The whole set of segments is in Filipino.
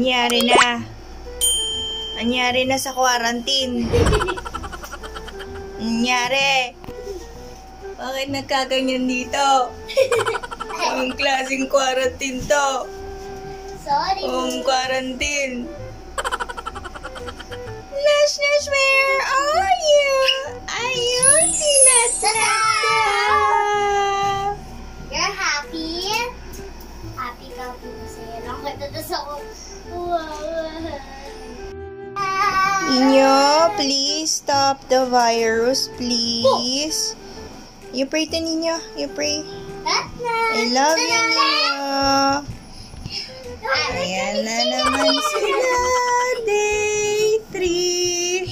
Anyari na? Anyari na sa quarantine? Anyari? Bakit nagkaganyan dito? Ang klaseng quarantine to? Sorry. Quarantine. Nash, where are you? Ayun, sinatata. You're happy? Happy ka po masaya lang. Katatas ako. Ninyo, please stop the virus, please. You pray to Ninyo. You pray. I love you, Ninyo. Ayan na naman sila. Day 3.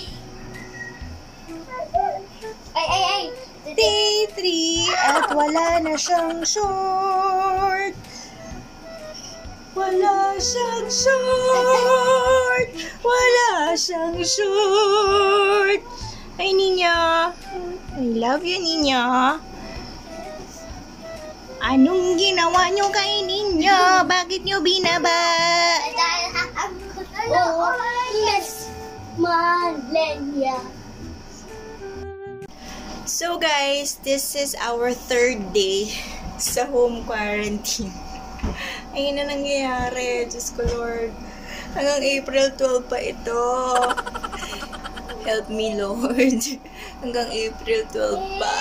Ay. Day 3. At wala na siyang short. Wala siyang short. Wala siyang short. Ay, Ninya. I love you, Ninya. Anong ginawa niyo kay Ninya? Bakit niyo binaba? Miss Malenia. So guys, this is our 3rd day sa home quarantine. Ayun na nangyayari. Diyos ko Lord. Hanggang April 12 pa ito. Help me Lord. Hanggang April 12 pa.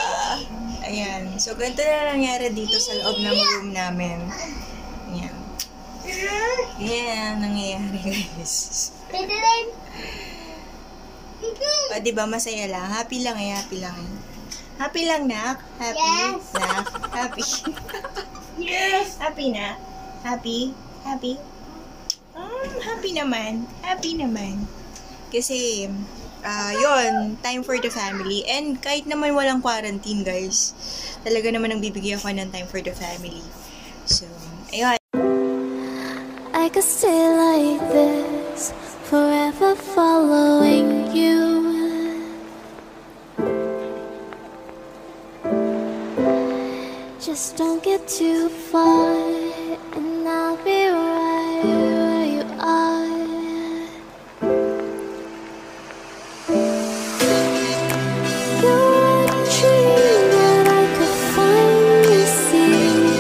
Ayan. So ganito na nangyari dito sa loob ng room namin. Ayan. Ayan, nangyayari guys. O, diba masaya lang? Happy lang eh, happy lang eh. Happy lang, nak? Happy? Yes. Nak? Happy? Yes. Happy na? Happy? Happy? Happy naman. Happy naman. Kasi, yun, time for the family. And kahit naman walang quarantine, guys, talaga naman nagbibigay ako ng time for the family. So, ayun. I could stay like this, forever following you. Just don't get too far, and I'll be right where you are. You're a dream that I could finally see.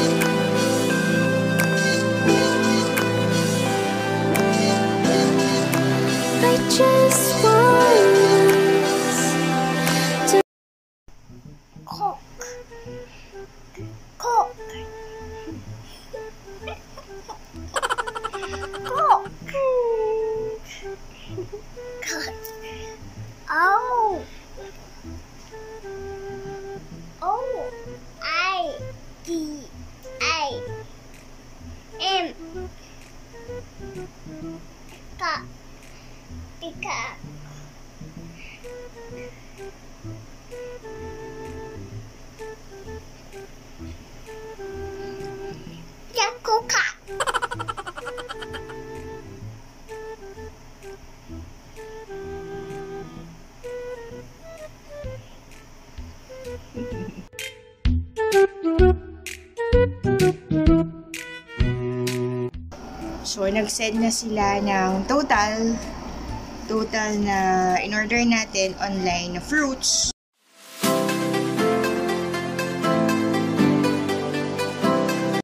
I just want us to Coke. O-I-D-I-M. Pika. Yakuka. So, nag-send na sila ng total na in-order natin online na fruits.